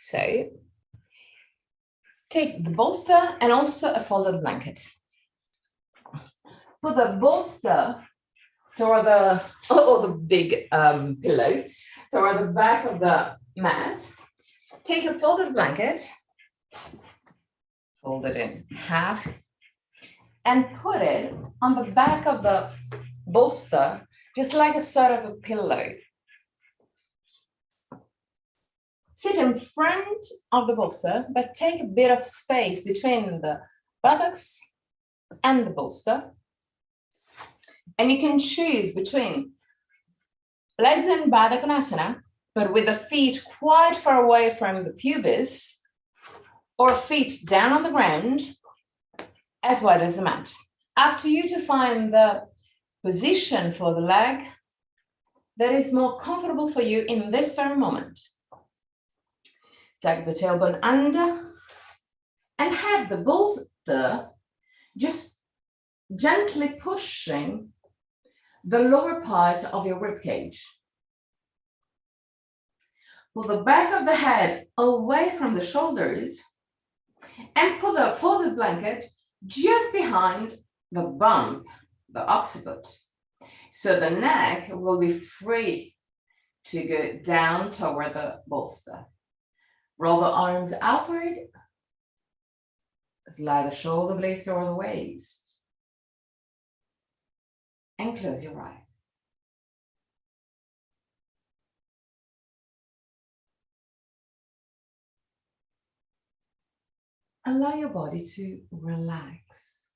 So take the bolster and also a folded blanket. Put the bolster toward the big pillow toward the back of the mat. Take a folded blanket, fold it in half, and put it on the back of the bolster, just like a sort of a pillow. Sit in front of the bolster, but take a bit of space between the buttocks and the bolster. And you can choose between legs in Baddha Konasana, but with the feet quite far away from the pubis, or feet down on the ground, as wide as the mat. Up to you to find the position for the leg that is more comfortable for you in this very moment. Tuck the tailbone under and have the bolster just gently pushing the lower part of your rib cage. Pull the back of the head away from the shoulders and put the folded blanket just behind the bump, the occiput. So the neck will be free to go down toward the bolster. Roll the arms outward. Slide the shoulder blades toward the waist. And close your eyes. Allow your body to relax.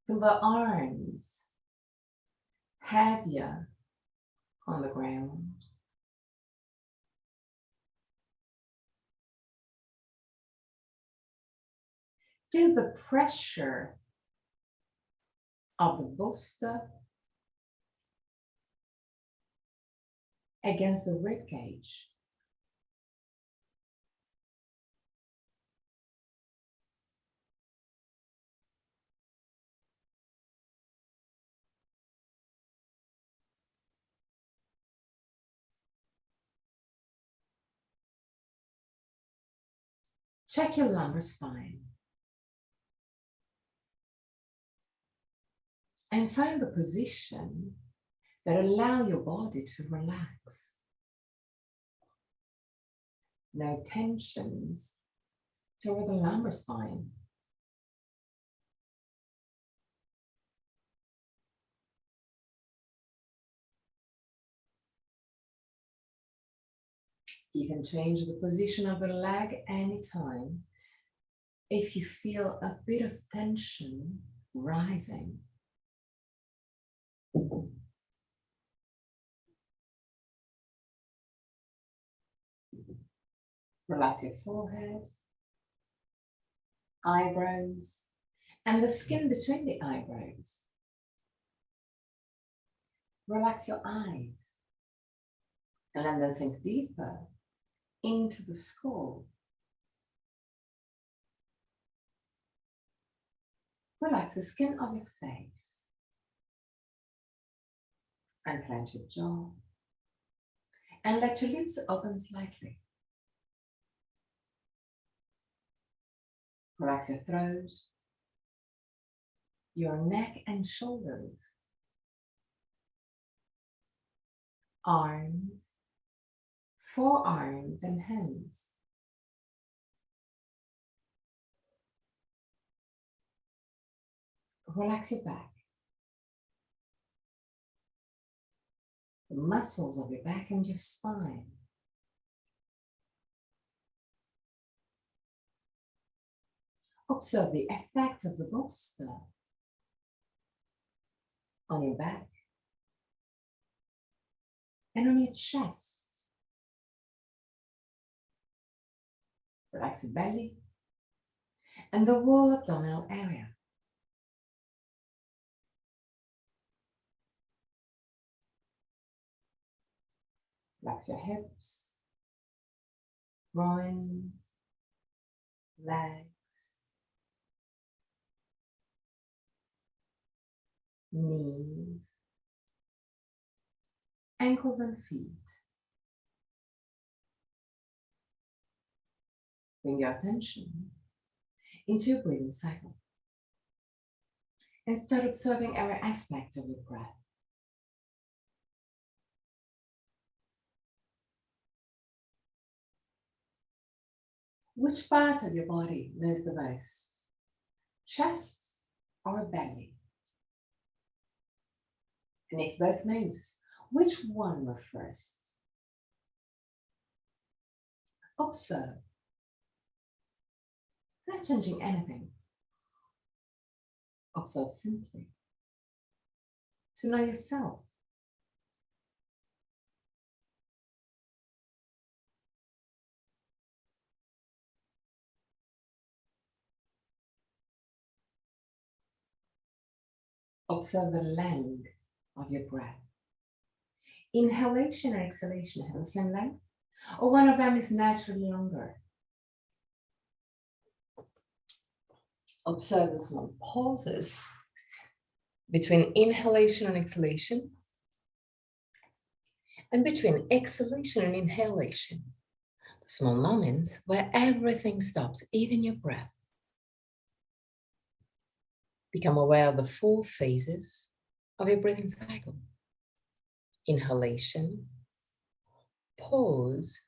Feel the arms heavier on the ground. Feel the pressure of the bolster against the rib cage. Check your lumbar spine and find the position that allows your body to relax. No tensions toward the lumbar spine. You can change the position of the leg anytime if you feel a bit of tension rising. Relax your forehead, eyebrows, and the skin between the eyebrows. Relax your eyes, and then sink deeper into the skull. Relax the skin of your face and clench your jaw and let your lips open slightly. Relax your throat, your neck and shoulders, arms, forearms and hands. Relax your back, the muscles of your back and your spine. Observe the effect of the bolster on your back and on your chest. Relax the belly and the whole abdominal area. Relax your hips, groins, legs, knees, ankles and feet. Bring your attention into your breathing cycle and start observing every aspect of your breath. Which part of your body moves the most? Chest or belly? And if both moves, which one moves first? Observe. Not changing anything. Observe simply. To know yourself. Observe the length of your breath. Inhalation and exhalation have the same length, or one of them is naturally longer. Observe the small pauses between inhalation and exhalation, and between exhalation and inhalation. Small moments where everything stops, even your breath. Become aware of the 4 phases of your breathing cycle. Inhalation, pause,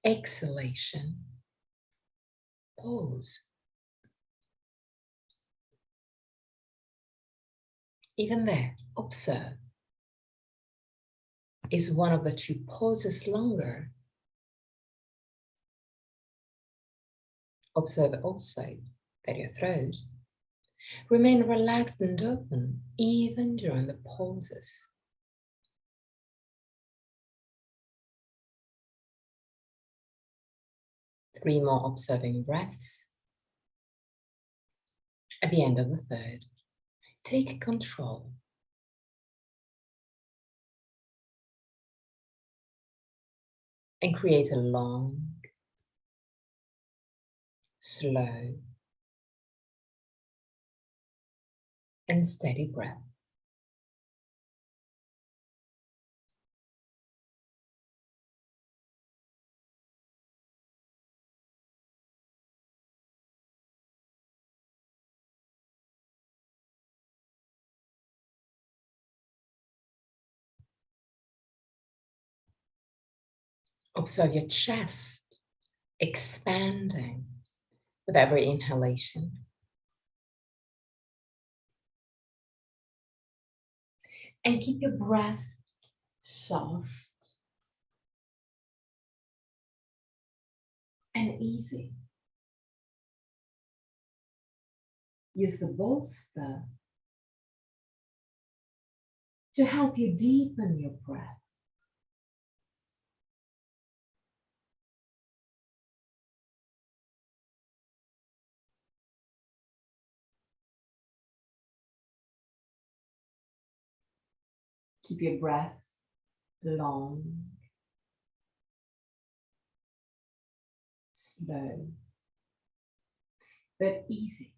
exhalation, pause. Even there, observe. Is one of the 2 pauses longer? Observe also that your throat remains relaxed and open even during the pauses. Three more observing breaths. At the end of the 3rd, take control. And create a long, slow, and steady breath. Observe your chest expanding with every inhalation. And keep your breath soft and easy. Use the bolster to help you deepen your breath. Keep your breath long, slow, but easy.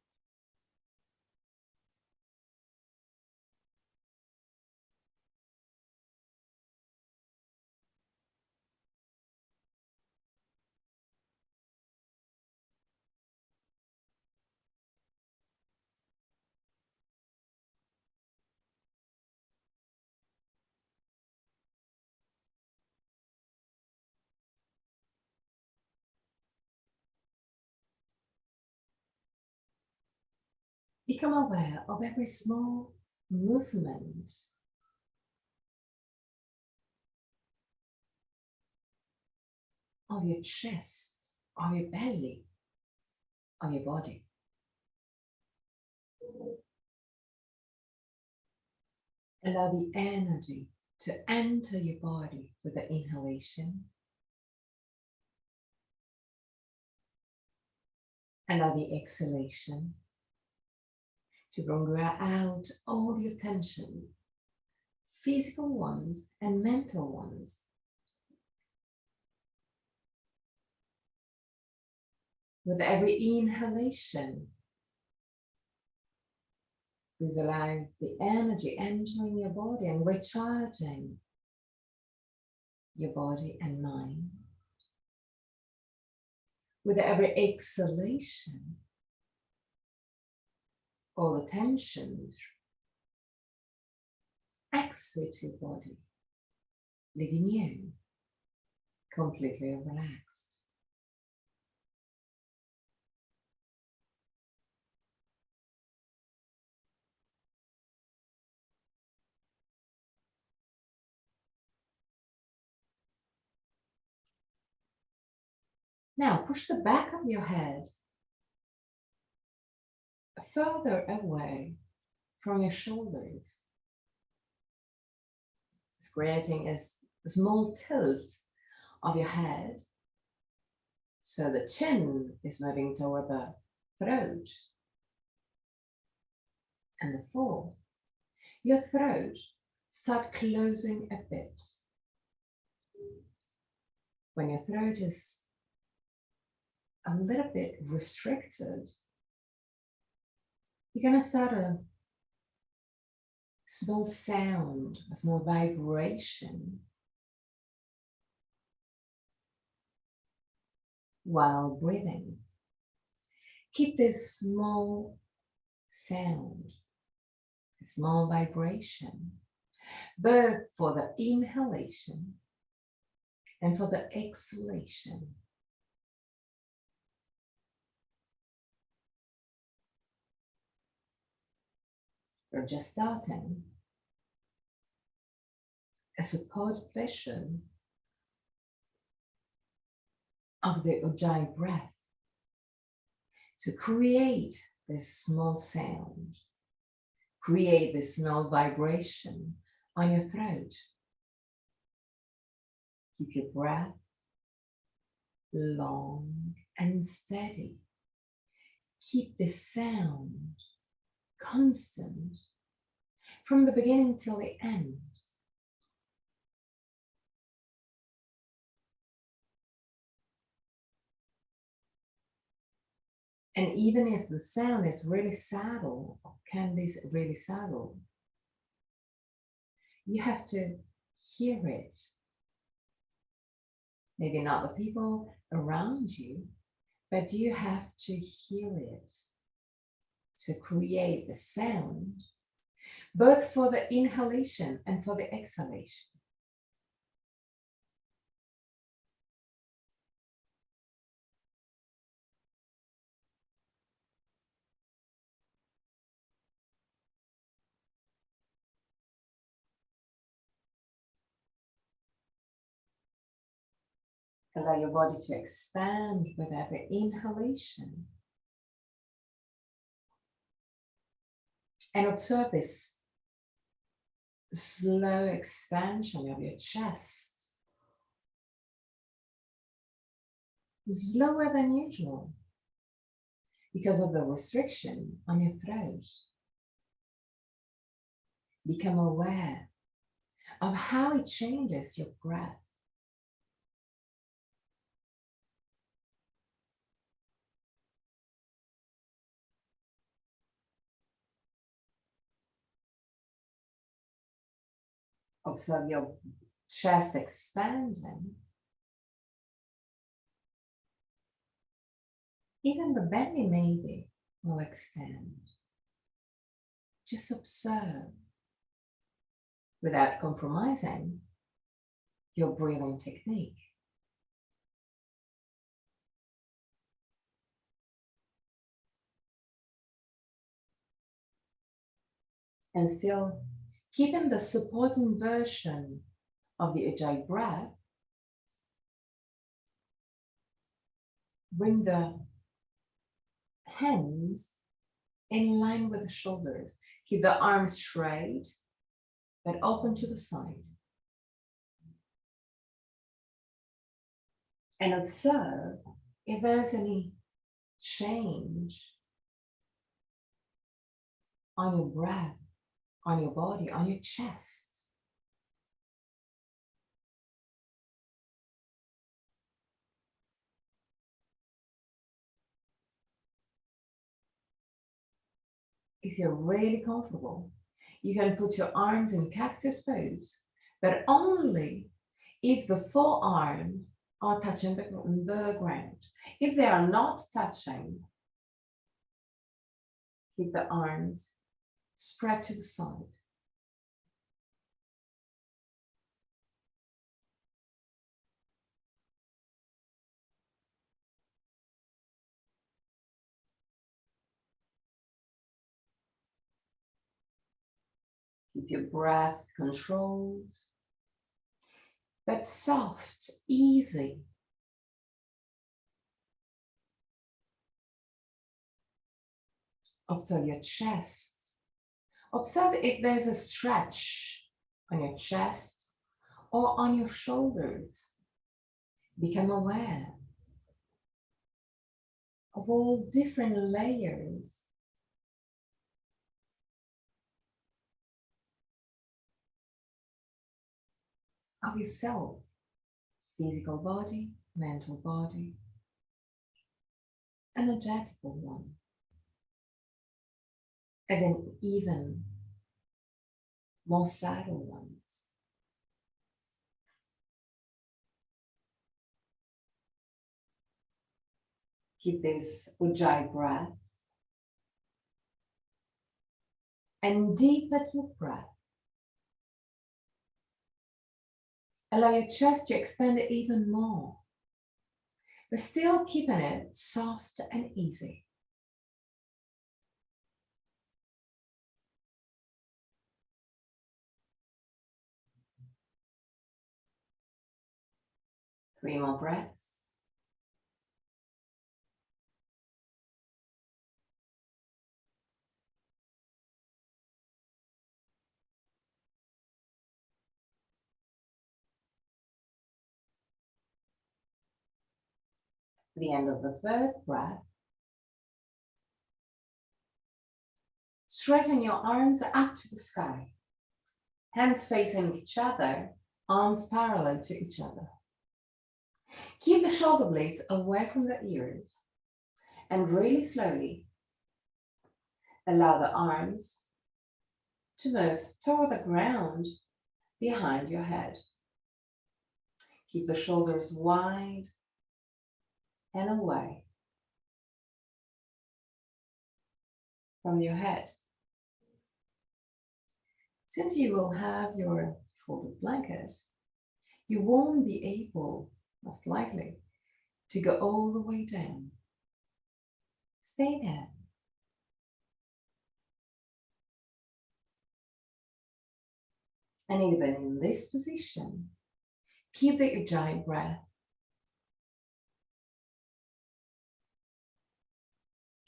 Become aware of every small movement of your chest, of your belly, of your body. Allow the energy to enter your body with the inhalation. Allow the exhalation to bring out all your tension, physical ones and mental ones. With every inhalation, Visualize the energy entering your body and recharging your body and mind. With every exhalation, all the tensions exit your body, leaving you completely relaxed. Now push the back of your head further away from your shoulders. It's creating a small tilt of your head. So the chin is moving toward the throat and the fall. Your throat start closing a bit. When your throat is a little bit restricted, you're going to start a small sound, a small vibration while breathing. Keep this small sound, a small vibration, both for the inhalation and for the exhalation. We're just starting a support vision of the Ujjayi breath to create this small sound, create this small vibration on your throat. Keep your breath long and steady. Keep this sound constant from the beginning till the end. And even if the sound is really subtle, or can be really subtle, you have to hear it. Maybe not the people around you, but you have to hear it to create the sound, both for the inhalation and for the exhalation. Allow your body to expand with every inhalation. And observe this slow expansion of your chest. Slower than usual because of the restriction on your throat. Become aware of how it changes your breath. Observe your chest expanding. Even the belly maybe will extend. Just observe without compromising your breathing technique. And still keeping the supporting version of the Ujjayi breath, bring the hands in line with the shoulders. Keep the arms straight, but open to the side. And observe if there's any change on your breath, on your body, on your chest. if you're really comfortable, you can put your arms in cactus pose, but only if the forearm are touching the ground. If they are not touching, keep the arms spread to the side. Keep your breath controlled, but soft, easy. Observe your chest. Observe if there's a stretch on your chest or on your shoulders. Become aware of all different layers of yourself. Physical body, mental body, energetical one, and then even more subtle ones. Keep this Ujjayi breath and deepen your breath. Allow your chest to expand even more, but still keeping it soft and easy. Three more breaths. The end of the third breath. Stretching your arms up to the sky. Hands facing each other, arms parallel to each other. Keep the shoulder blades away from the ears and really slowly allow the arms to move toward the ground behind your head. Keep the shoulders wide and away from your head. Since you will have your folded blanket, you won't be able, most likely, to go all the way down. Stay there. And even in this position, keep the Ujjayi breath.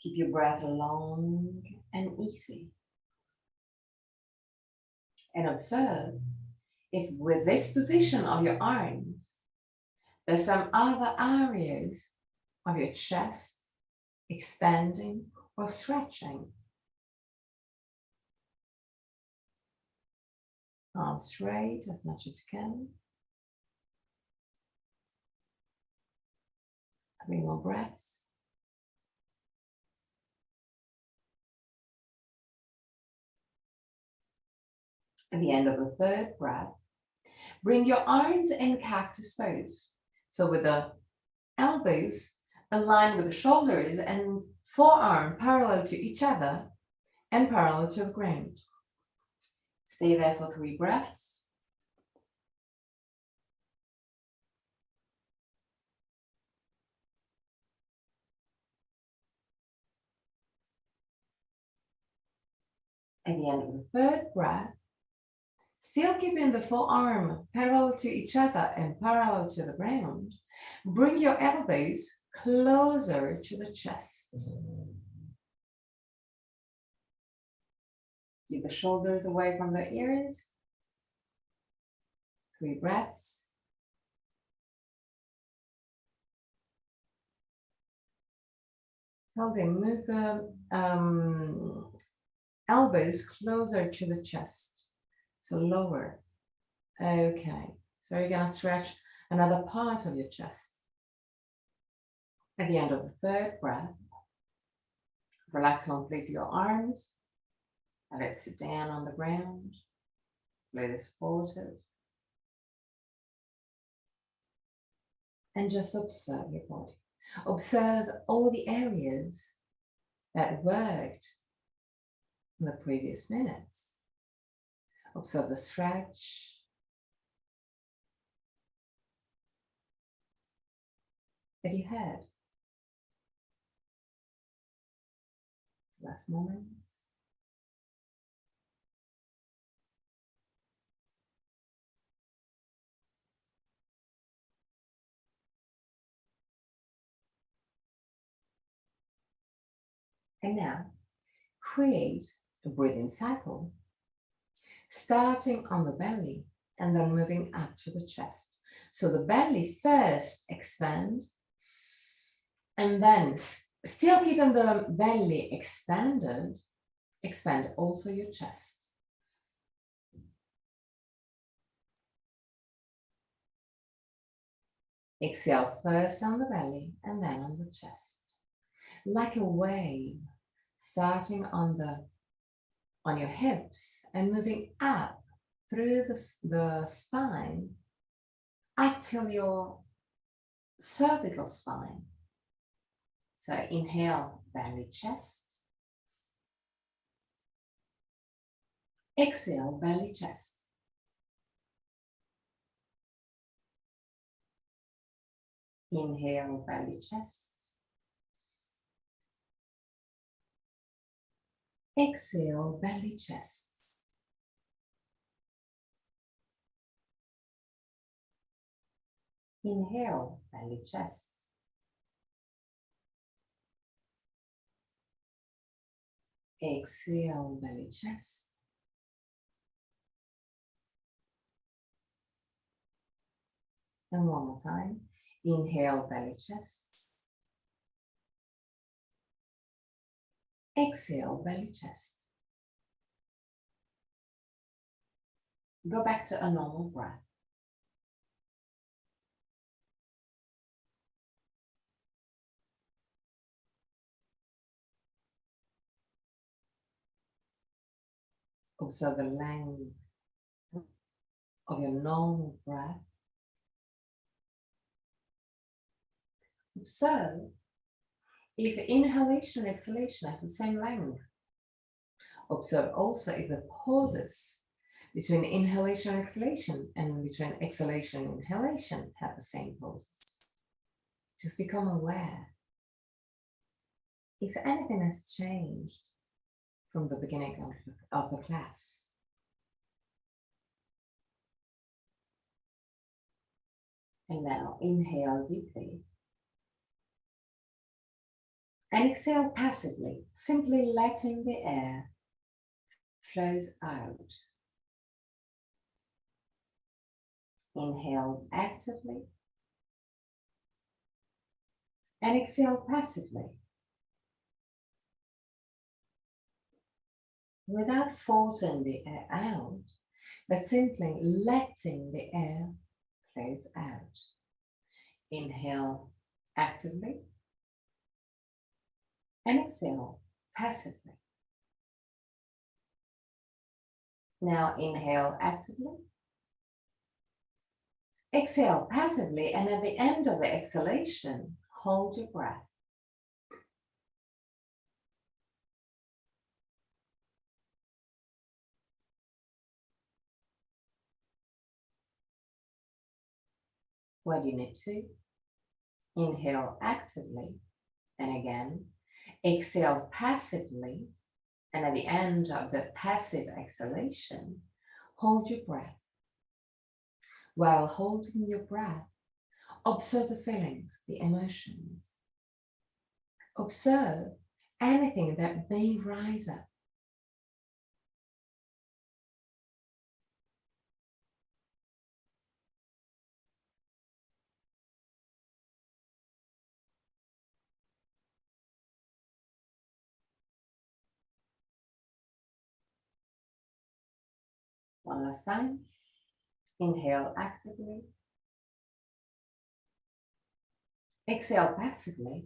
Keep your breath long and easy. And observe if with this position of your arms, there's some other areas of your chest expanding or stretching. Arms straight as much as you can. 3 more breaths. At the end of the third breath, bring your arms in cactus pose. So with the elbows aligned with the shoulders and forearm parallel to each other and parallel to the ground. Stay there for 3 breaths. At the end of the third breath, still keeping the forearm parallel to each other and parallel to the ground, bring your elbows closer to the chest. Keep the shoulders away from the ears. 3 breaths. Hold and move the elbows closer to the chest. So lower. Okay. So you're going to stretch another part of your chest. At the end of the third breath, relax completely your arms And let's sit down on the ground, completely supported. And just observe your body. Observe all the areas that worked in the previous minutes. Observe the stretch. That you had. Last moments. And now, create a breathing cycle, starting on the belly and then moving up to the chest. So the belly first expand, and then still keeping the belly expanded, expand also your chest. Exhale first on the belly and then on the chest. Like a wave, starting on your hips and moving up through the spine up till your cervical spine. So inhale, belly, chest. Exhale, belly, chest. Inhale, belly, chest. Exhale, belly, chest. Inhale, belly, chest. Exhale, belly, chest. And one more time. Inhale, belly, chest. Exhale, belly, chest. Go back to a normal breath. Observe the length of your normal breath. Observe if inhalation and exhalation have the same length. Observe also if the pauses between inhalation and exhalation and between exhalation and inhalation have the same pauses. Just become aware if anything has changed from the beginning of the class. And now inhale deeply. And exhale passively, simply letting the air flows out. Inhale actively. And exhale passively. Without forcing the air out, but simply letting the air flows out. Inhale actively. And exhale passively. Now inhale actively. Exhale passively, and at the end of the exhalation, hold your breath. When you need to, inhale actively, and again, exhale passively, and at the end of the passive exhalation, hold your breath. While holding your breath, observe the feelings, the emotions. Observe anything that may rise up. One last time. Inhale actively. Exhale passively.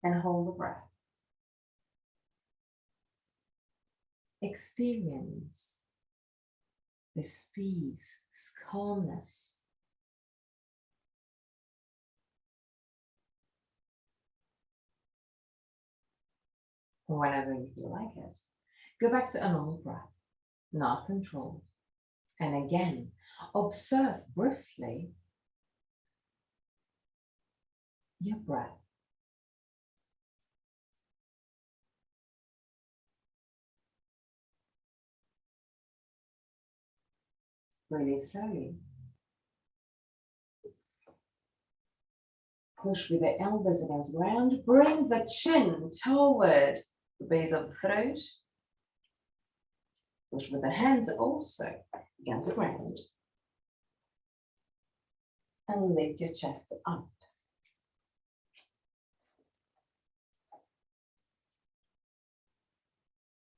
And hold the breath. experience this peace, this calmness. Whenever you feel like it, go back to a normal breath, not controlled. And again, observe briefly your breath. Really slowly. Push with the elbows against the ground. Bring the chin toward the base of the throat. Push with the hands also against the ground. And lift your chest up.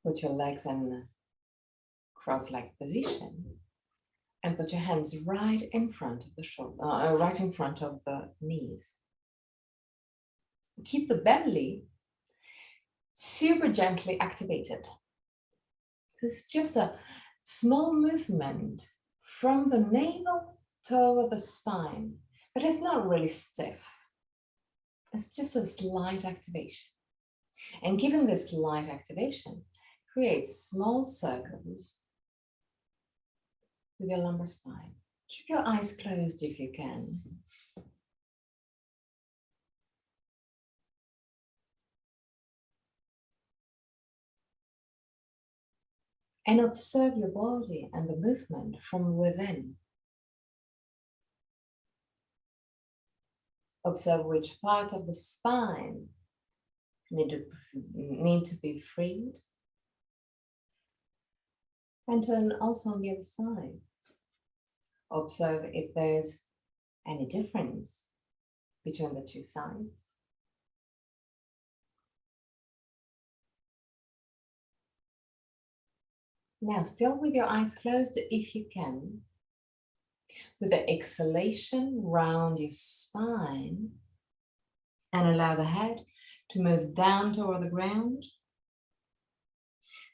Put your legs in cross-legged position. And put your hands right in front of the shoulder, right in front of the knees. Keep the belly super gently activated. It's just a small movement from the navel toward the spine, but it's not really stiff. It's just a slight activation. And given this light activation, create small circles with your lumbar spine. Keep your eyes closed if you can. And observe your body and the movement from within. Observe which part of the spine need to be freed. And turn also on the other side. Observe if there's any difference between the two sides. Now, still with your eyes closed, if you can, with the exhalation, round your spine and allow the head to move down toward the ground.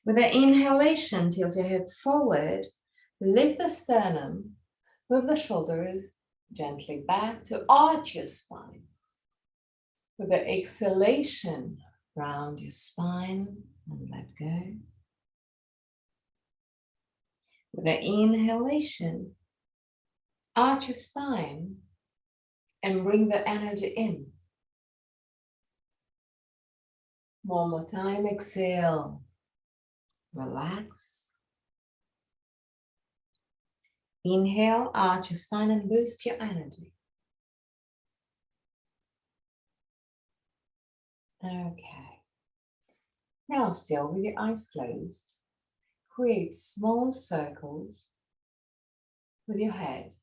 With the inhalation, tilt your head forward, lift the sternum, move the shoulders gently back to arch your spine. With the exhalation, round your spine and let go. With the inhalation, arch your spine and bring the energy in. One more time, exhale, relax. Inhale, arch your spine and boost your energy. Okay. Now, still with your eyes closed, create small circles with your head.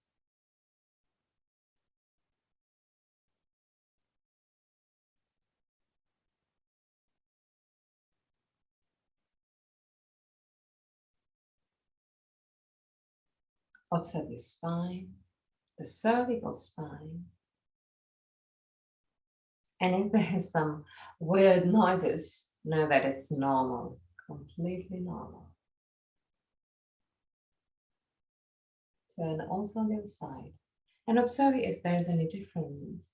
Observe your spine, the cervical spine. And if there is some weird noises, know that it's normal, completely normal. Turn also on the other side and observe if there's any difference.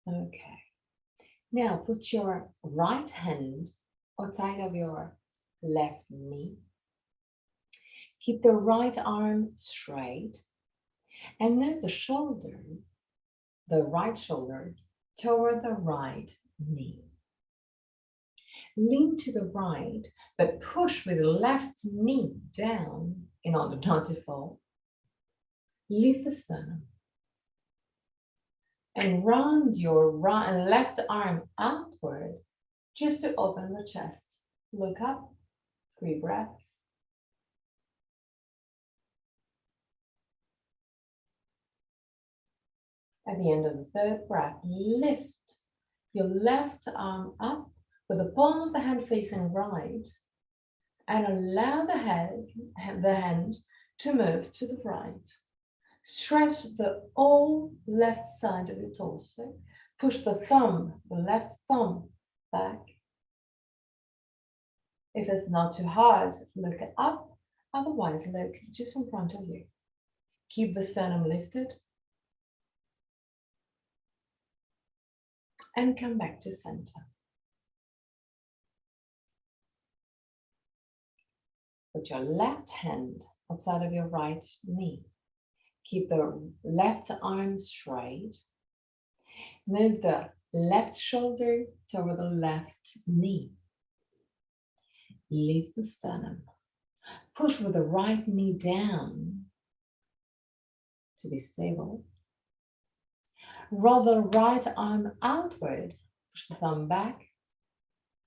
Okay. Now put your right hand outside of your left knee. Keep the right arm straight and move the shoulder, the right shoulder, toward the right knee. Lean to the right, but push with the left knee down in order not to fall. Lift the sternum. And round your right and left arm outward just to open the chest. Look up, 3 breaths. At the end of the 3rd breath, lift your left arm up with the palm of the hand facing right, and allow the hand to move to the right. Stretch the whole left side of your torso. Push the left thumb back. If it's not too hard, look up. Otherwise, look just in front of you. Keep the sternum lifted. And come back to center. Put your left hand outside of your right knee. Keep the left arm straight. Move the left shoulder toward the left knee. Lift the sternum. Push with the right knee down to be stable. Roll the right arm outward. Push the thumb back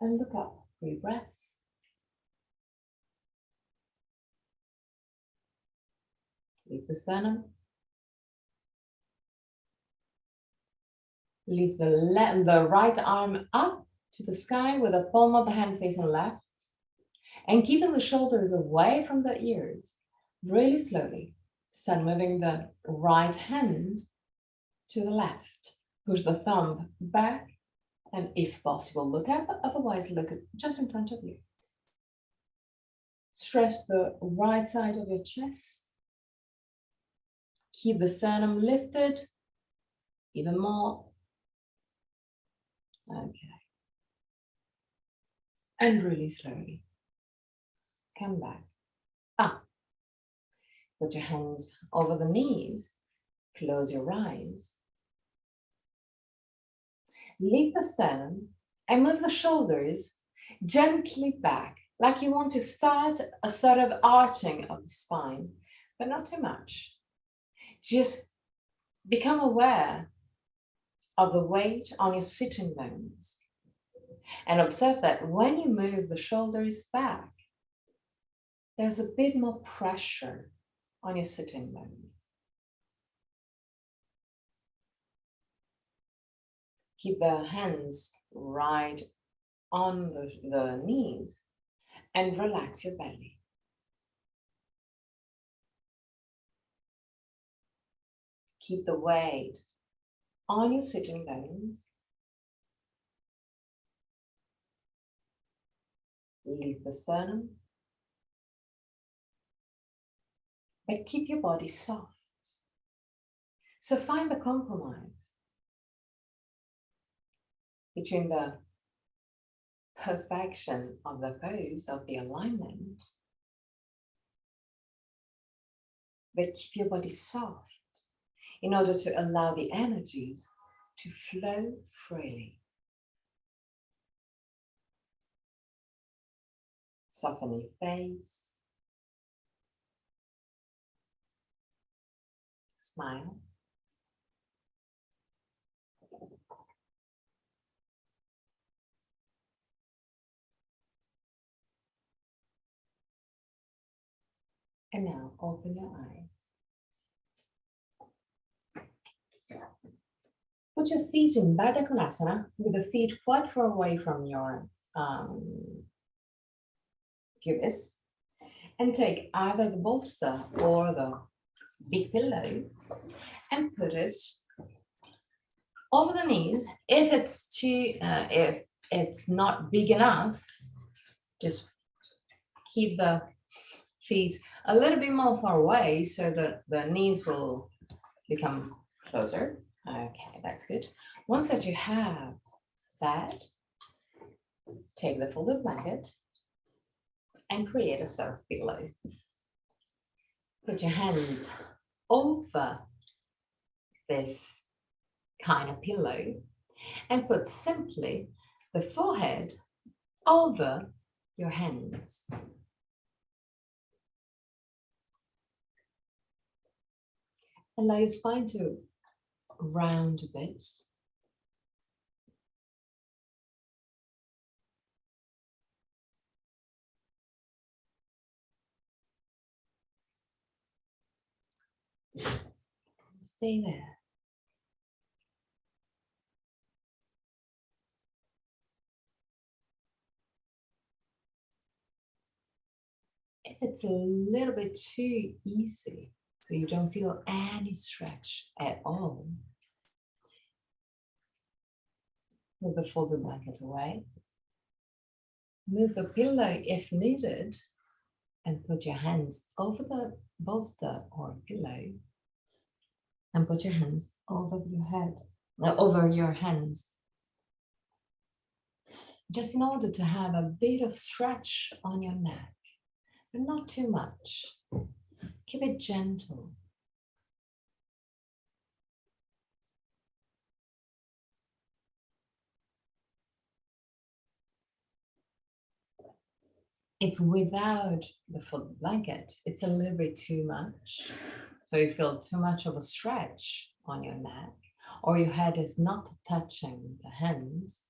and look up. 3 breaths. Lift the sternum. Lift the right arm up to the sky with the palm of the hand facing left. And keeping the shoulders away from the ears, really slowly. Start moving the right hand to the left. Push the thumb back, and if possible, look up. Otherwise, look just in front of you. Stretch the right side of your chest. Keep the sternum lifted, even more. Okay. And really slowly. Come back. Up. Put your hands over the knees. Close your eyes. Lift the sternum and move the shoulders gently back, like you want to start a sort of arching of the spine, but not too much. Just become aware of the weight on your sitting bones and observe that when you move the shoulders back, there's a bit more pressure on your sitting bones. Keep the hands right on the knees and relax your belly. Keep the weight on your sitting bones. Leave the sternum. But keep your body soft. So find the compromise between the perfection of the pose, of the alignment, but keep your body soft in order to allow the energies to flow freely. Soften your face. Smile. And now open your eyes. Put your feet in Baddha Konasana with the feet quite far away from your pubis. And take either the bolster or the big pillow and put it over the knees. If it's not big enough, just keep the feet a little bit more far away so that the knees will become closer. Okay, that's good. Once that you have that, take the folded blanket and create a surf pillow. Put your hands over this kind of pillow and put simply the forehead over your hands. Allow your spine to round a bit. Stay there. it's a little bit too easy, so you don't feel any stretch at all, move the folded blanket away. Move the pillow if needed and put your hands over the bolster or pillow and put your hands over your head, over your hands, just in order to have a bit of stretch on your neck, but not too much. Keep it gentle. If without the folded blanket, it's a little bit too much, so you feel too much of a stretch on your neck, or your head is not touching the hands,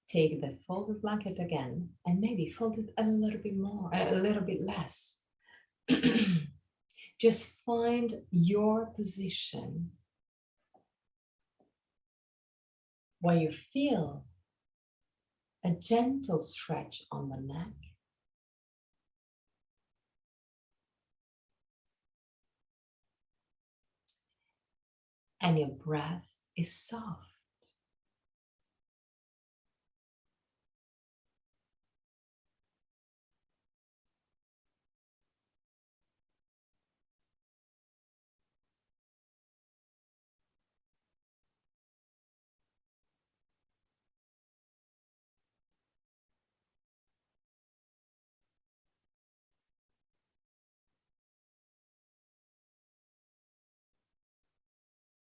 take the folded blanket again and maybe fold it a little bit more, a little bit less. Just find your position where you feel a gentle stretch on the neck. And your breath is soft.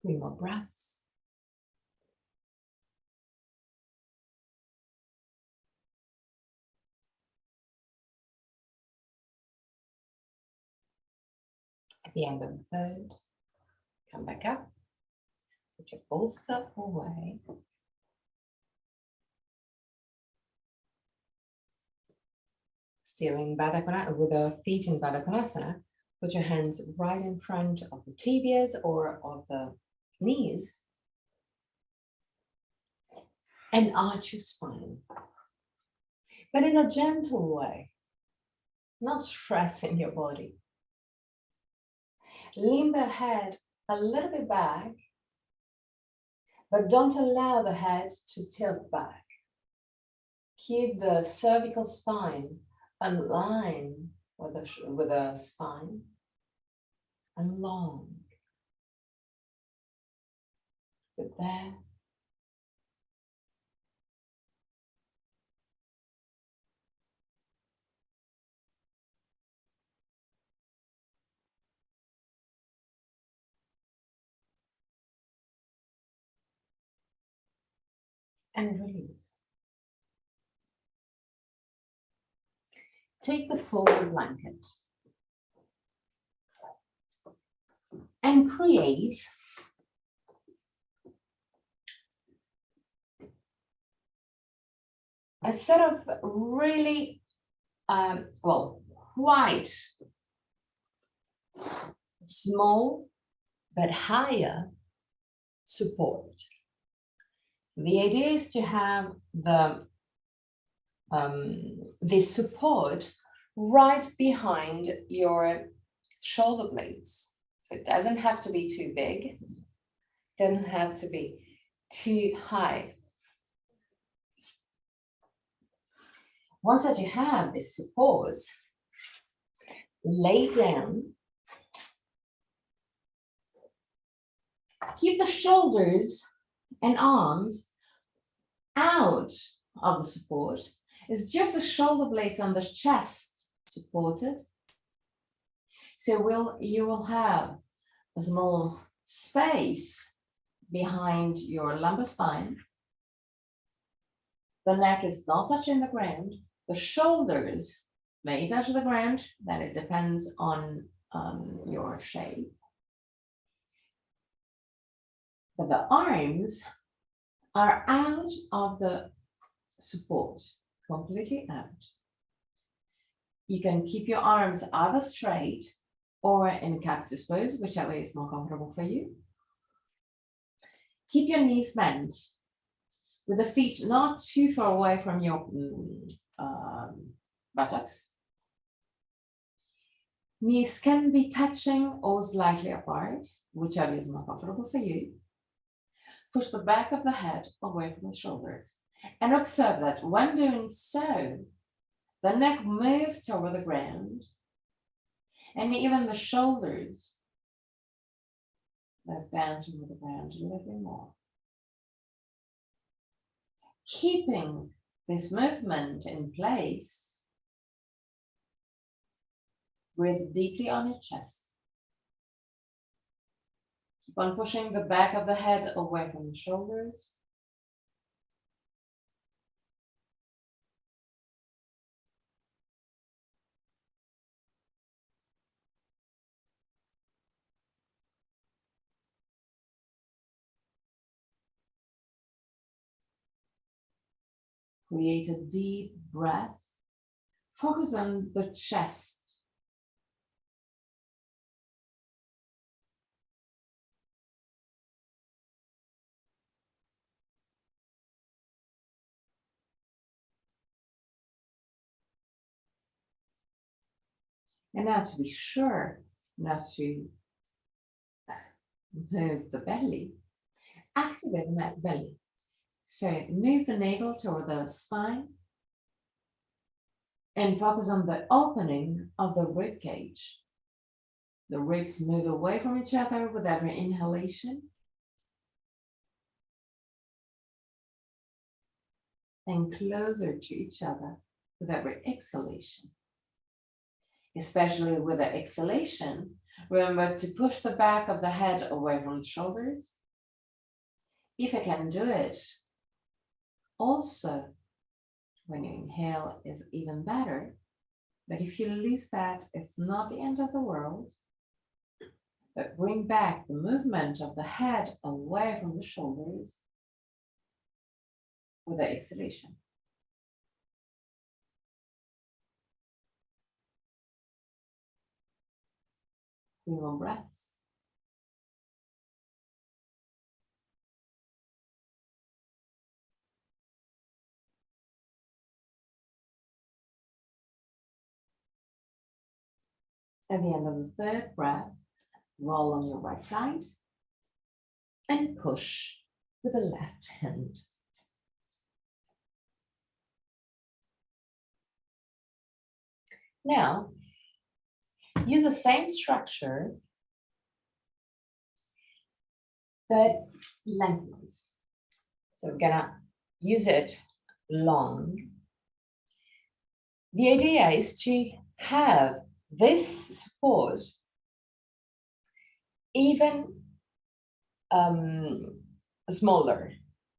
Three more breaths. At the end of the third, come back up, put your bolster away. Still in Baddha Konasana, with the feet in Baddha Konasana, put your hands right in front of the tibias or of the knees and arch your spine, but in a gentle way, not stressing your body. Lean the head a little bit back, but don't allow the head to tilt back. Keep the cervical spine aligned with the spine and long. Good there. And release. Take the folded blanket and create a set of really, quite small but higher support. So the idea is to have this support right behind your shoulder blades. So it doesn't have to be too big, doesn't have to be too high. Once that you have this support, lay down. Keep the shoulders and arms out of the support. It's just the shoulder blades on the chest supported. So you will have a small space behind your lumbar spine. The neck is not touching the ground. The shoulders may touch the ground, then it depends on your shape. But the arms are out of the support, completely out. You can keep your arms either straight or in cactus pose, whichever is more comfortable for you. Keep your knees bent with the feet not too far away from your buttocks. Knees can be touching or slightly apart, whichever is more comfortable for you. Push the back of the head away from the shoulders. And observe that when doing so, the neck moves toward the ground, and even the shoulders move down toward the ground a little bit more. Keeping this movement in place, breathe deeply on your chest. Keep on pushing the back of the head away from the shoulders. Create a deep breath. Focus on the chest. And now to be sure not to move the belly, activate the belly. So move the navel toward the spine and focus on the opening of the rib cage. The ribs move away from each other with every inhalation and closer to each other with every exhalation. Especially with the exhalation, remember to push the back of the head away from the shoulders. If you can do it, also when you inhale is even better. But if you lose that, it's not the end of the world. But bring back the movement of the head away from the shoulders with the exhalation. 3 more breaths. At the end of the 3rd breath, roll on your right side and push with the left hand. Now, use the same structure, but lengthwise. So we're gonna use it long. The idea is to have this support even smaller,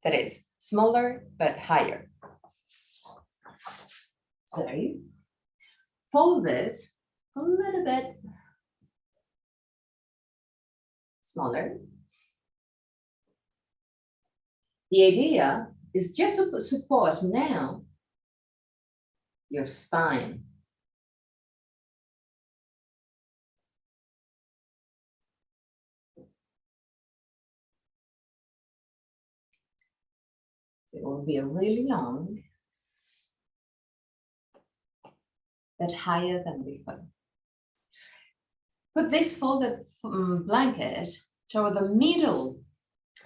that is, smaller but higher. So fold it a little bit smaller. The idea is just to support now your spine. It will be a really long, but higher than before. Put this folded blanket toward the middle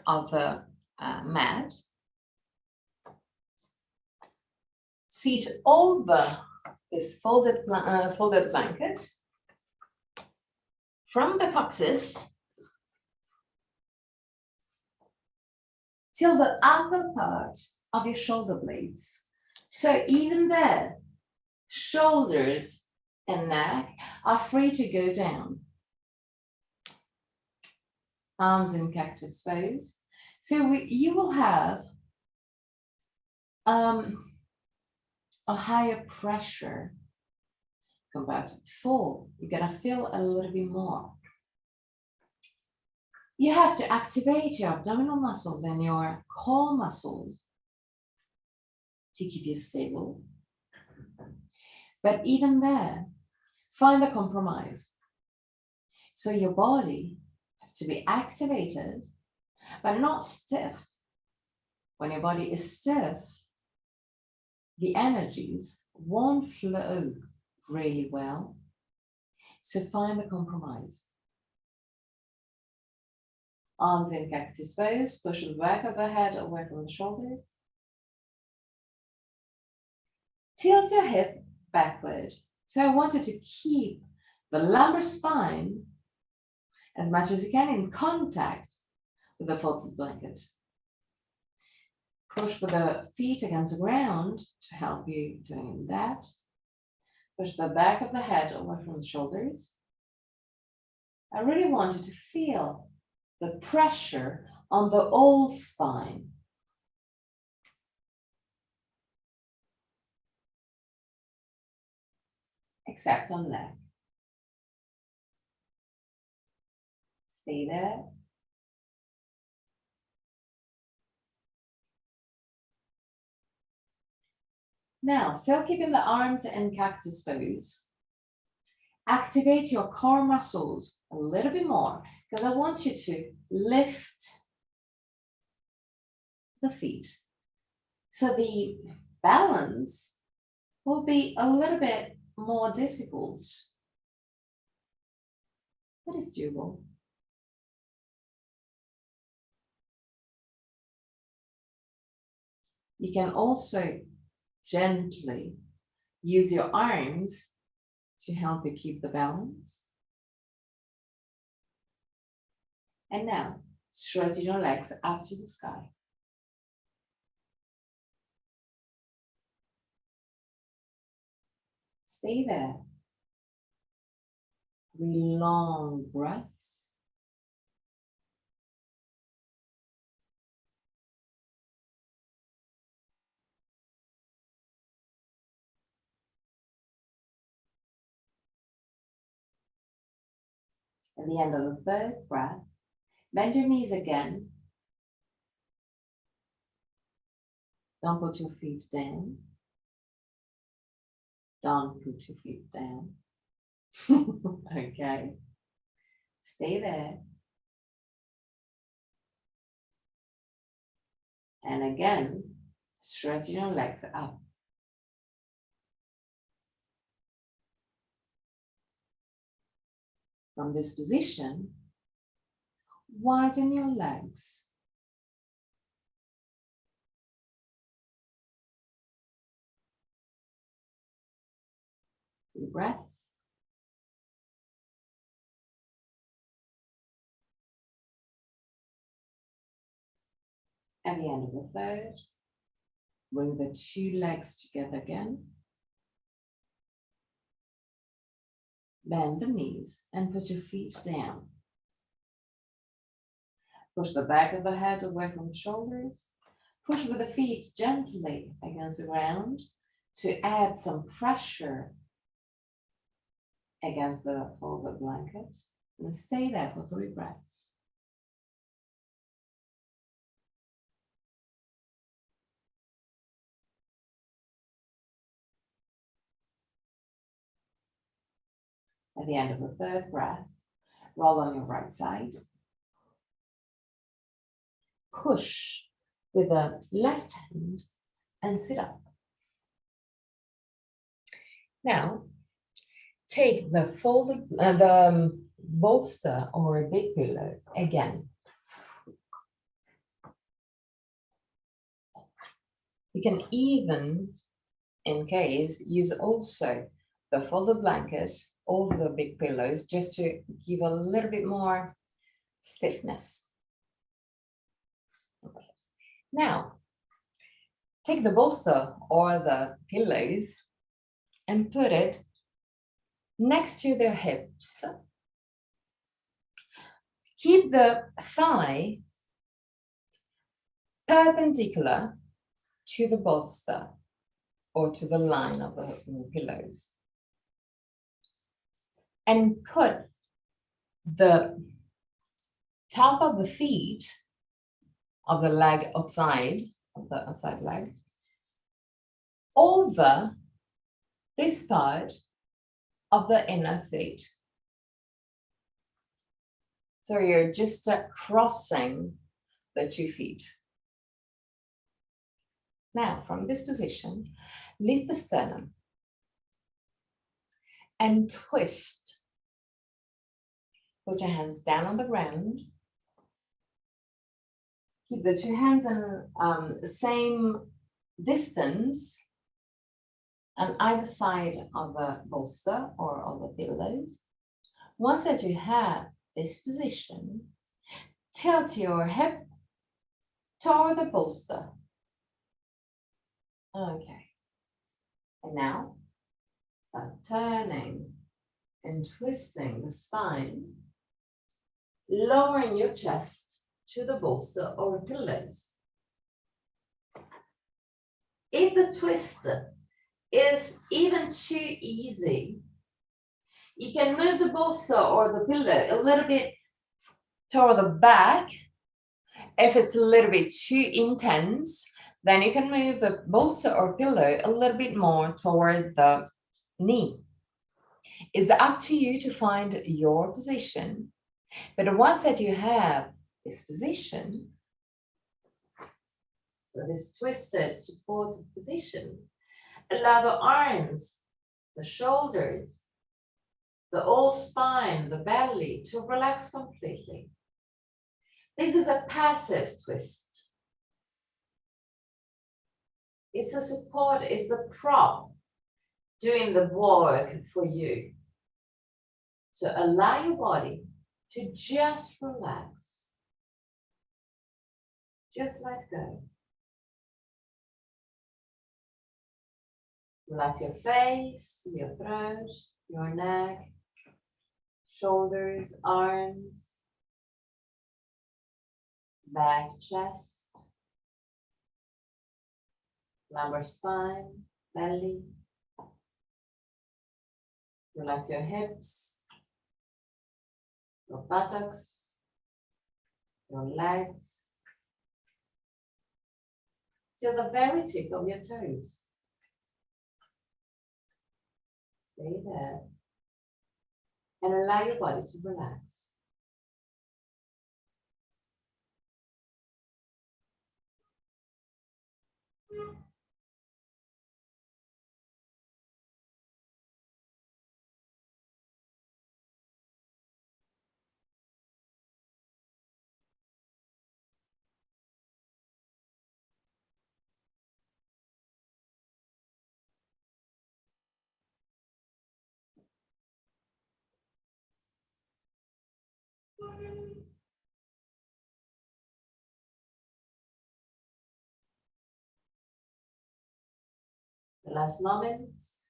of the mat. Seat over this folded blanket from the coccyx till the upper part of your shoulder blades. So even there, shoulders and neck are free to go down. Arms in cactus pose. So you will have a higher pressure compared to before. You're gonna feel a little bit more. You have to activate your abdominal muscles and your core muscles to keep you stable. But even there, find a compromise. So your body has to be activated, but not stiff. When your body is stiff, the energies won't flow really well. So find the compromise. Arms in cactus pose, push the back of the head away from the shoulders. Tilt your hip backward. So I want you to keep the lumbar spine as much as you can in contact with the folded blanket. Push with the feet against the ground to help you doing that. Push the back of the head away from the shoulders. I really want you to feel the pressure on the whole spine. Except on neck. Stay there. Now, still keeping the arms in cactus pose. Activate your core muscles a little bit more because I want you to lift the feet. So the balance will be a little bit more difficult, but it's doable. You can also gently use your arms to help you keep the balance. And now, straighten your legs up to the sky. Stay there. 3 long breaths. At the end of the 3rd breath, bend your knees again. Don't put your feet down. Don't put your feet down. Okay. Stay there. And again, straighten your legs up. From this position, widen your legs. Deep breaths. At the end of the 3rd, bring the 2 legs together again. Bend the knees and put your feet down. Push the back of the head away from the shoulders. Push with the feet gently against the ground to add some pressure against the folded blanket. And stay there for 3 breaths. At the end of the 3rd breath, roll on your right side. Push with the left hand and sit up. Now, take the folded, bolster or a big pillow again. You can even, in case, use also the folded blanket over the big pillows just to give a little bit more stiffness. Okay. Now, take the bolster or the pillows and put it next to their hips. Keep the thigh perpendicular to the bolster or to the line of the pillows. And put the top of the feet of the leg outside, of the outside leg, over this part of the inner feet. So you're just crossing the 2 feet. Now, from this position, lift the sternum and twist Put your hands down on the ground. Keep the two hands in the same distance on either side of the bolster or of the pillows. Once that you have this position, tilt your hip toward the bolster. Okay. And now start turning and twisting the spine, lowering your chest to the bolster or pillows. If the twist is even too easy, you can move the bolster or the pillow a little bit toward the back. If it's a little bit too intense, then you can move the bolster or pillow a little bit more toward the knee. It's up to you to find your position. But once that you have this position, so this twisted, supported position, allow the arms, the shoulders, the whole spine, the belly to relax completely. This is a passive twist. It's a support, it's a prop doing the work for you. So allow your body to just relax. Just let go. Relax your face, your throat, your neck, shoulders, arms, back, chest, lumbar spine, belly. Relax your hips, your buttocks, your legs, till the very tip of your toes. Stay there and allow your body to relax. The last moments.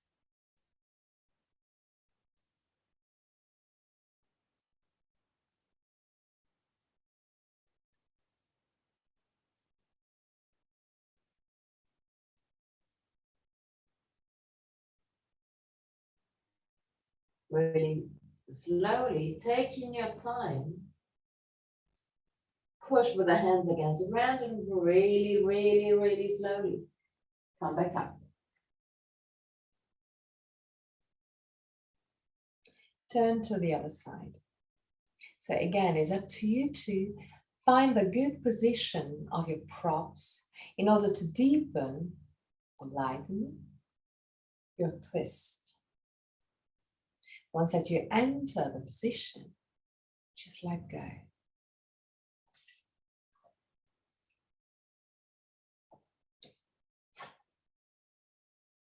Really slowly, taking your time, push with the hands against the ground and really, really, really slowly come back up. Turn to the other side. So again, it's up to you to find the good position of your props in order to deepen or lighten your twist. Once that you enter the position, just let go.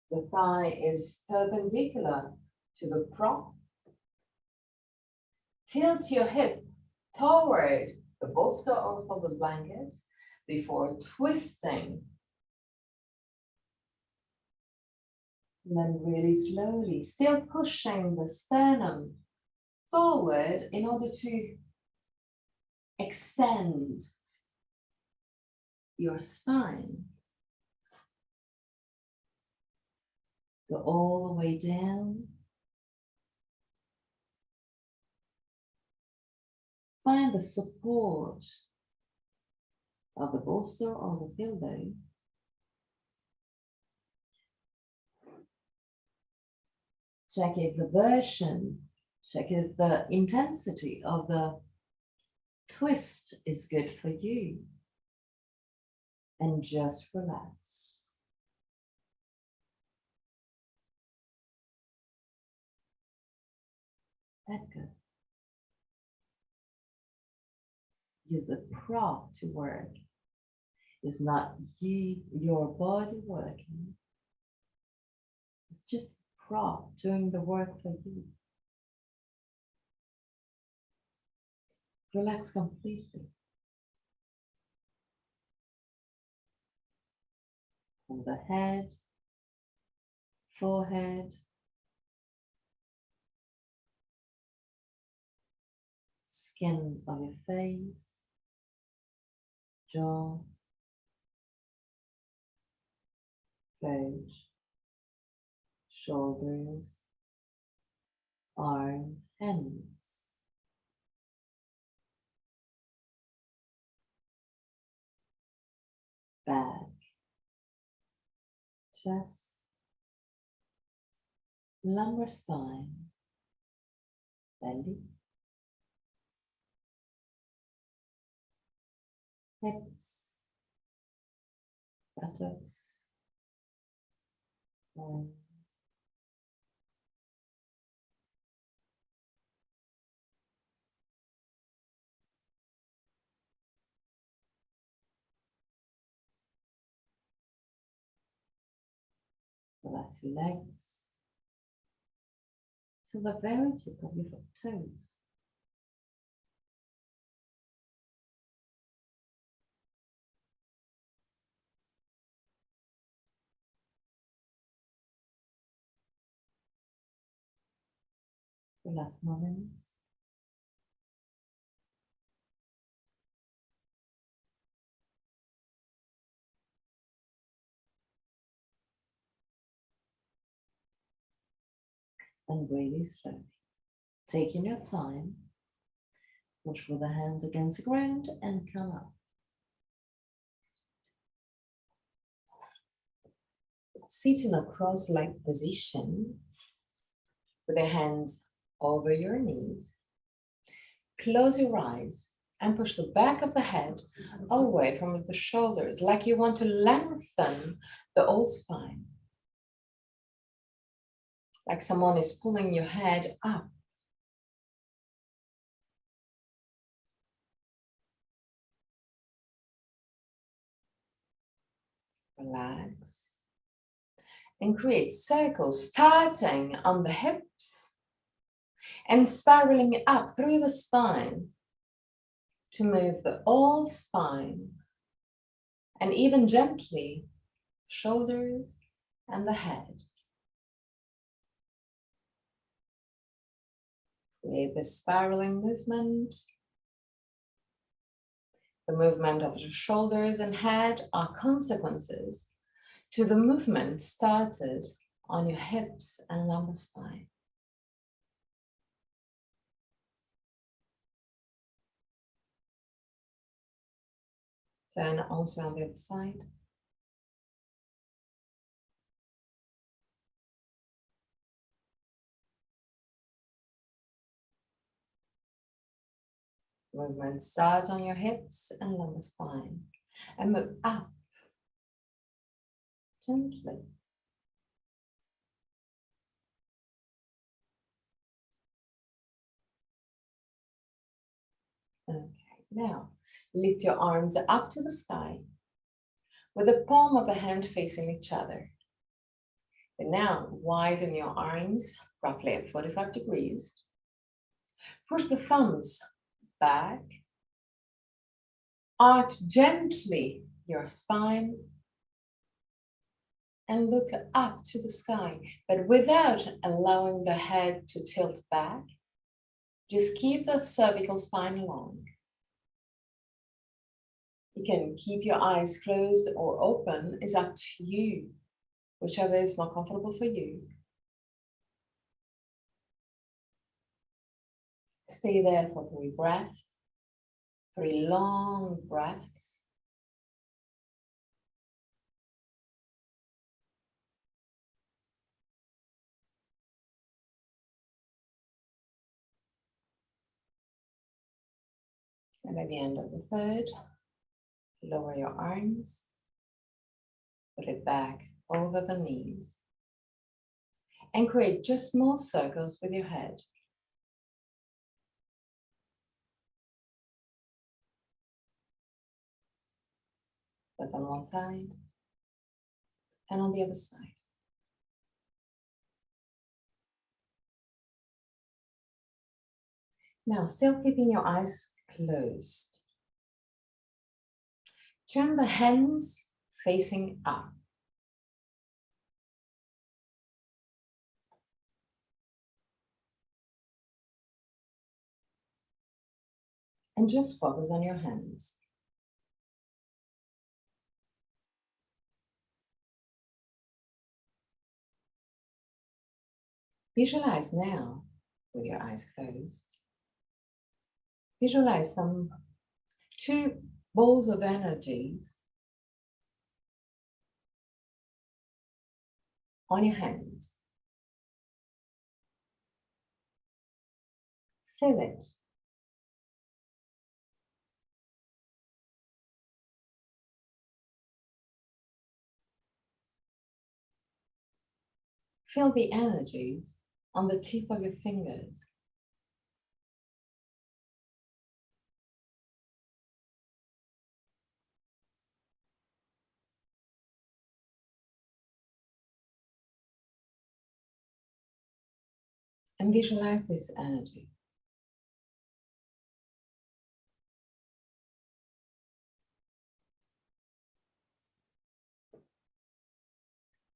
The thigh is perpendicular to the prop. Tilt your hip toward the bolster or for the blanket before twisting. And then really slowly, still pushing the sternum forward in order to extend your spine. Go all the way down. Find the support of the bolster or the pillow. Check if the version, check if the intensity of the twist is good for you. And just relax. Let go. use a prop to work. It's not you, your body working. It's just a prop doing the work for you. Relax completely. From the head, forehead, skin of your face, jaw, throat, shoulders, arms, hands, back, chest, lumbar spine, belly, hips, buttocks, arms, relax your legs to the very tip of your toes. The last moments. And really slowly, taking your time, push with the hands against the ground and come up. Sit in a cross-legged position with your hands over your knees. Close your eyes and push the back of the head away from the shoulders, like you want to lengthen the whole spine. Like someone is pulling your head up. Relax. And create circles starting on the hips and spiraling up through the spine to move the whole spine and even gently shoulders and the head. Create this spiraling movement. The movement of the shoulders and head are consequences to the movement started on your hips and lumbar spine. Turn also on the other side. Movement starts on your hips and lumbar spine and move up gently. Okay, now lift your arms up to the sky with the palm of the hand facing each other. And now widen your arms roughly at 45 degrees. Push the thumbs back. Arch gently your spine and look up to the sky, but without allowing the head to tilt back. Just keep the cervical spine long. You can keep your eyes closed or open, it's up to you, whichever is more comfortable for you. Stay there for 3 breaths, 3 long breaths. And at the end of the 3rd, lower your arms, put it back over the knees, and create just small circles with your head. both on one side and on the other side. Now, still keeping your eyes closed, turn the hands facing up. And just focus on your hands. Visualize now, with your eyes closed, visualize two balls of energies on your hands. Feel it. Feel the energies on the tip of your fingers. And visualize this energy.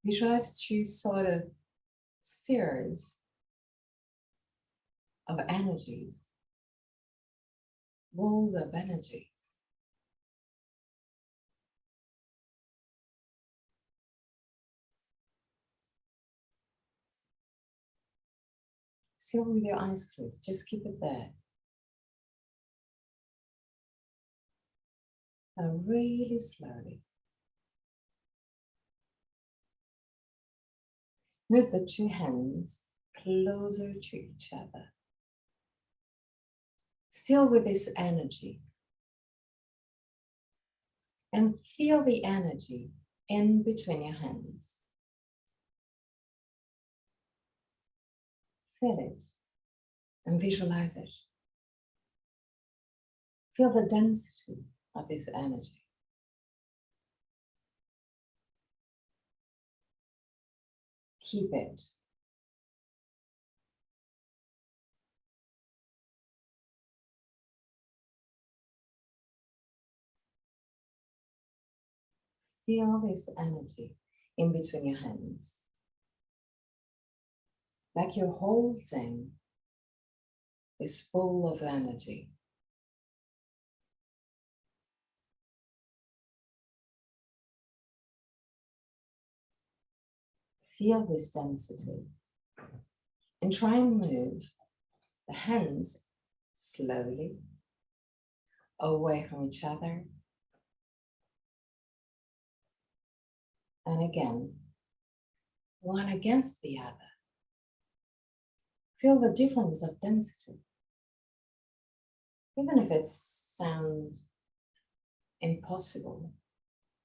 Visualize two sort of spheres of energies, balls of energies. Still with your eyes closed, just keep it there. And really slowly, move the two hands closer to each other. Still with this energy. And feel the energy in between your hands. Feel it and visualize it. Feel the density of this energy. Keep it. Feel this energy in between your hands. Like you're holding this ball of energy. Feel this density. And try and move the hands slowly away from each other. And again, one against the other. Feel the difference of density. Even if it sounds impossible,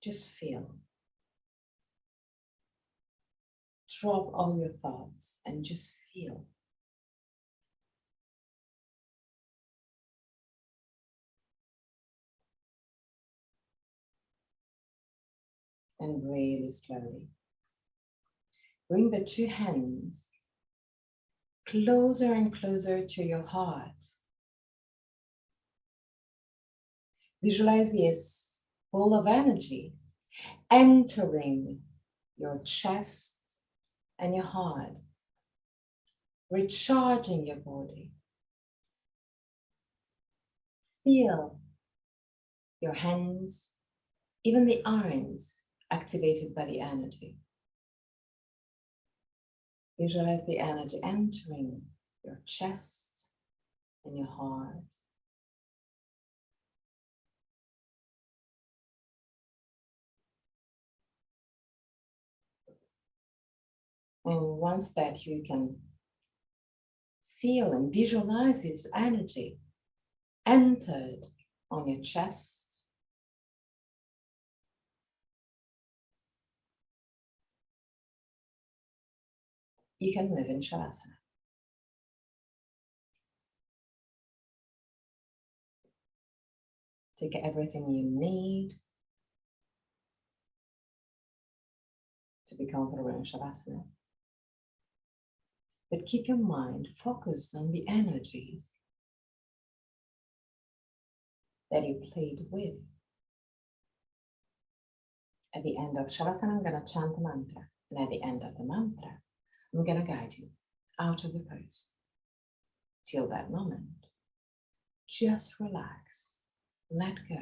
just feel. Drop all your thoughts and just feel. And really slowly. Bring the two hands closer and closer to your heart. Visualize this ball of energy entering your chest and your heart, recharging your body. Feel your hands, even the arms, activated by the energy. Visualize the energy entering your chest and your heart. And once that you can feel and visualize this energy entered on your chest, you can move in Shavasana. Take everything you need to be comfortable in Shavasana. But keep your mind focused on the energies that you played with. At the end of Shavasana, I'm going to chant the mantra. And at the end of the mantra, I'm going to guide you out of the pose. Till that moment, just relax, let go.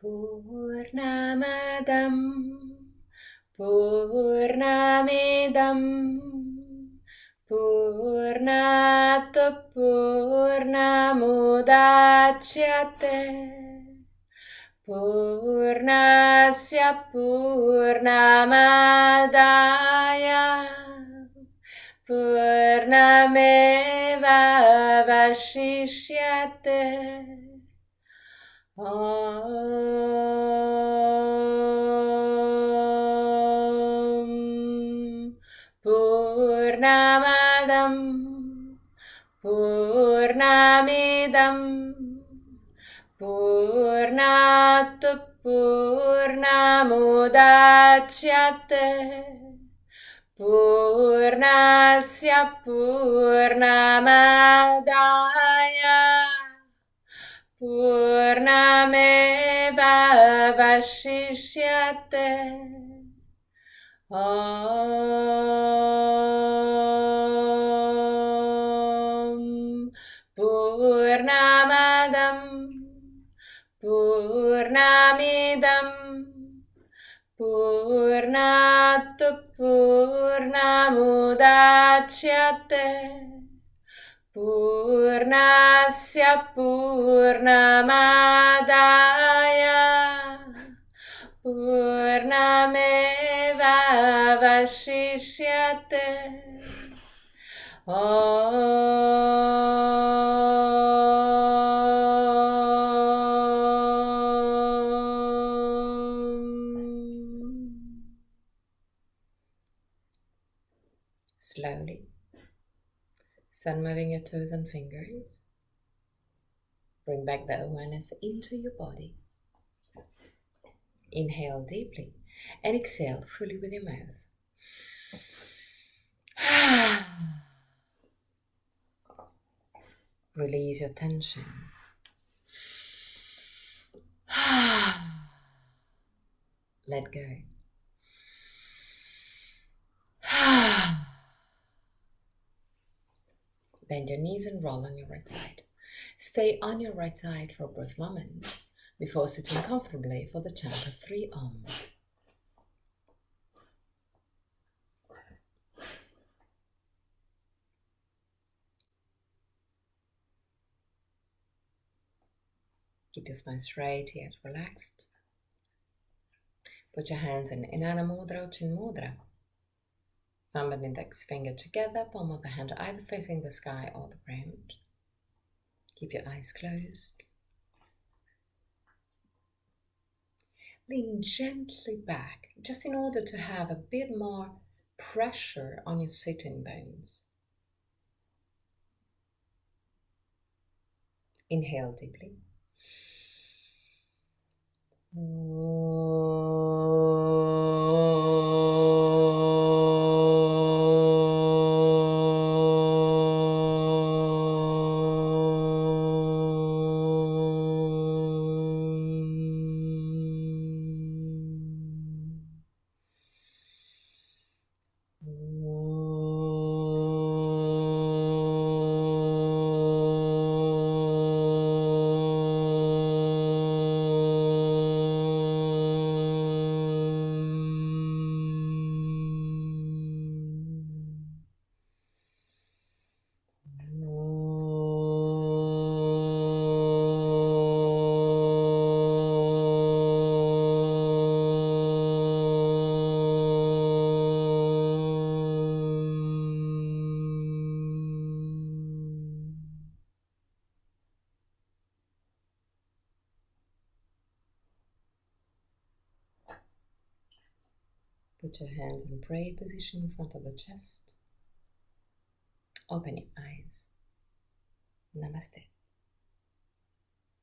Purnamadam Purnamidam Purnat Purnamudachyate Purnasya Purnamadaya Purnameva Vashishyate Om Purnamadam Purnamidam Purnat Purnamudachyate Purnasya Purnamadaya Purnameva Vashishyate Om Purnamadam Purnamidam Purnat Purnamudachyate Purnasya Purnamadaya Purnameva Vashishyate Slowly, start moving your toes and fingers. Bring back the awareness into your body. Inhale deeply and exhale fully with your mouth. Release your tension. Let go. Bend your knees and roll on your right side. Stay on your right side for a brief moment before sitting comfortably for the chant of 3 Om. Keep your spine straight yet relaxed. Put your hands in Inanna Mudra or Chin Mudra. Thumb and index finger together, palm of the hand either facing the sky or the ground. Keep your eyes closed. Lean gently back, just in order to have a bit more pressure on your sitting bones. Inhale deeply. Put your hands in prayer position in front of the chest. Open your eyes. Namaste.